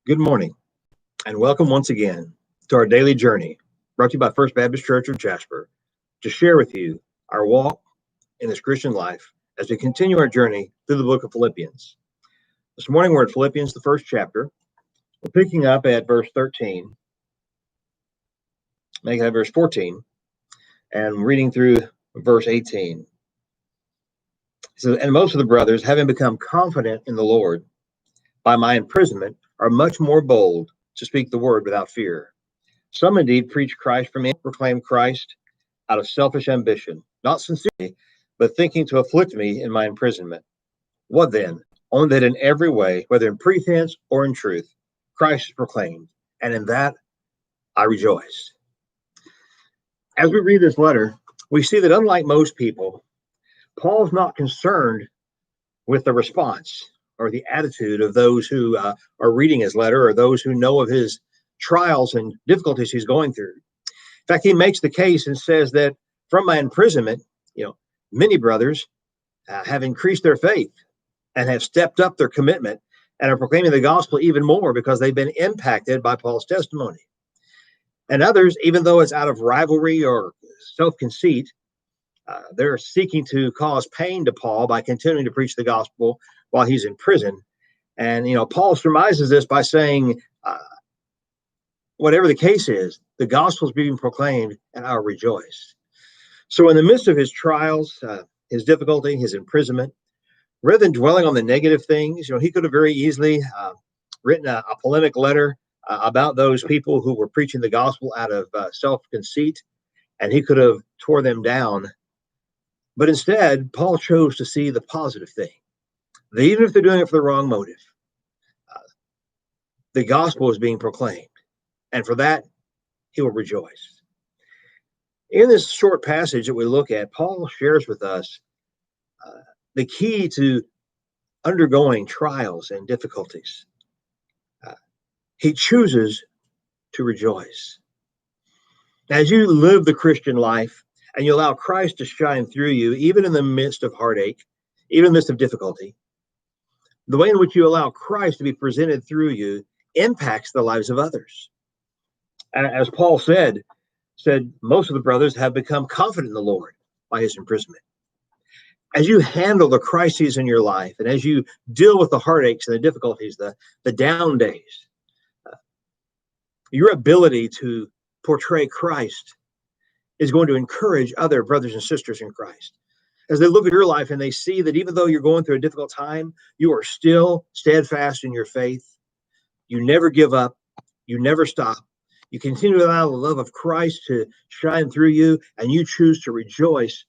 Good morning, and welcome once again to our daily journey brought to you by First Baptist Church of Jasper to share with you our walk in this Christian life as we continue our journey through the book of Philippians. This morning we're at Philippians, the first chapter. We're picking up at verse 13, making that verse 14, and reading through verse 18. It says, "And most of the brothers, having become confident in the Lord by my imprisonment, are much more bold to speak the word without fear. Some indeed preach Christ from me, proclaim Christ out of selfish ambition, not sincerely, but thinking to afflict me in my imprisonment. What then? Only that in every way, whether in pretense or in truth, Christ is proclaimed, and in that I rejoice." As we read this letter, we see that unlike most people, Paul's not concerned with the response or the attitude of those who are reading his letter or those who know of his trials and difficulties he's going through. In fact, he makes the case and says that from my imprisonment, many brothers have increased their faith and have stepped up their commitment and are proclaiming the gospel even more because they've been impacted by Paul's testimony. And others, even though it's out of rivalry or self-conceit, they're seeking to cause pain to Paul by continuing to preach the gospel while he's in prison. And, Paul surmises this by saying, whatever the case is, the gospel is being proclaimed and I'll rejoice. So in the midst of his trials, his difficulty, his imprisonment, rather than dwelling on the negative things, he could have very easily written a polemic letter about those people who were preaching the gospel out of self-conceit, and he could have tore them down. But instead, Paul chose to see the positive thing. That even if they're doing it for the wrong motive, the gospel is being proclaimed. And for that, he will rejoice. In this short passage that we look at, Paul shares with us the key to undergoing trials and difficulties. He chooses to rejoice. As you live the Christian life and you allow Christ to shine through you, even in the midst of heartache, even in the midst of difficulty, the way in which you allow Christ to be presented through you impacts the lives of others. As Paul said, most of the brothers have become confident in the Lord by his imprisonment. As you handle the crises in your life and as you deal with the heartaches and the difficulties, the down days, your ability to portray Christ is going to encourage other brothers and sisters in Christ. As they look at your life and they see that even though you're going through a difficult time, you are still steadfast in your faith. You never give up. You never stop. You continue to allow the love of Christ to shine through you, and you choose to rejoice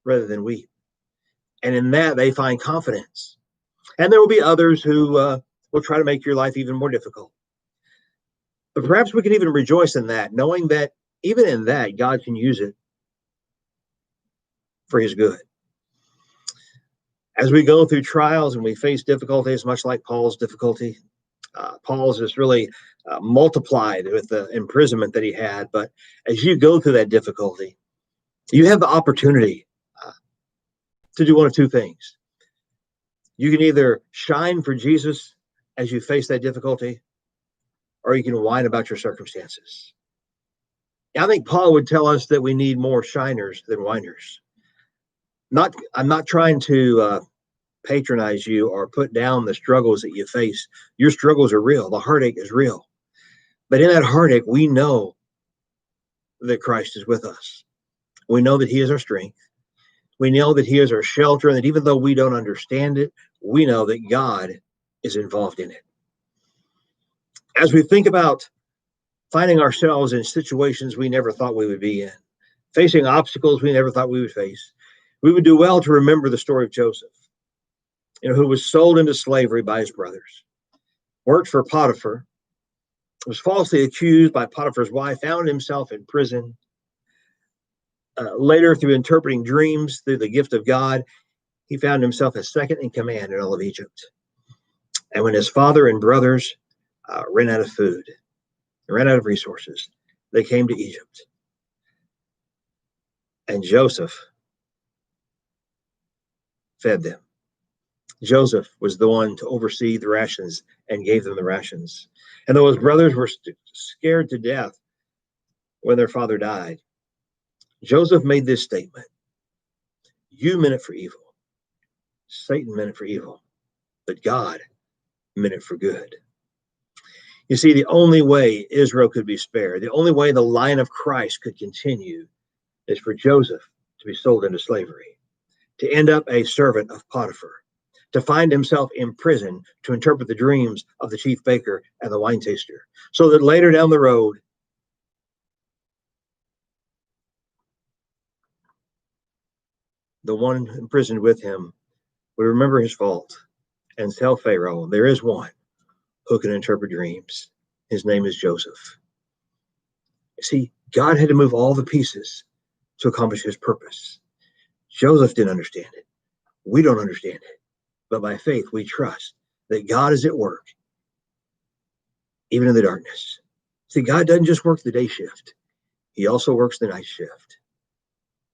rather than weep. And in that, they find confidence. And there will be others who will try to make your life even more difficult. But perhaps we can even rejoice in that, knowing that even in that, God can use it for his good. As we go through trials and we face difficulties, much like Paul's difficulty, Paul's is really multiplied with the imprisonment that he had. But as you go through that difficulty, you have the opportunity to do one of two things. You can either shine for Jesus as you face that difficulty, or you can whine about your circumstances. I think Paul would tell us that we need more shiners than whiners. I'm not trying to patronize you or put down the struggles that you face. Your struggles are real. The heartache is real. But in that heartache, we know that Christ is with us. We know that he is our strength. We know that he is our shelter, and that even though we don't understand it, we know that God is involved in it. As we think about finding ourselves in situations we never thought we would be in, facing obstacles we never thought we would face, we would do well to remember the story of Joseph, who was sold into slavery by his brothers, worked for Potiphar, was falsely accused by Potiphar's wife, found himself in prison. Later, through interpreting dreams, through the gift of God, he found himself as second in command in all of Egypt. And when his father and brothers ran out of food, ran out of resources, they came to Egypt. And Joseph fed them. Joseph was the one to oversee the rations and gave them the rations. And though his brothers were scared to death when their father died, Joseph made this statement: "You meant it for evil. Satan meant it for evil, but God meant it for good." You see, the only way Israel could be spared, the only way the line of Christ could continue, is for Joseph to be sold into slavery, to end up a servant of Potiphar, to find himself in prison to interpret the dreams of the chief baker and the wine taster, so that later down the road, the one imprisoned with him would remember his fault and tell Pharaoh, "There is one who can interpret dreams. His name is Joseph." See, God had to move all the pieces to accomplish his purpose. Joseph didn't understand it. We don't understand it. But by faith, we trust that God is at work, even in the darkness. See, God doesn't just work the day shift, he also works the night shift.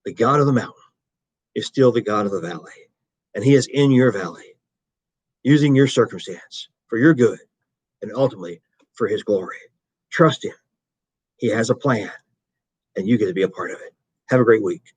The God of the mountain is still the God of the valley, and he is in your valley, using your circumstance for your good and ultimately for his glory. Trust him. He has a plan, and you get to be a part of it. Have a great week.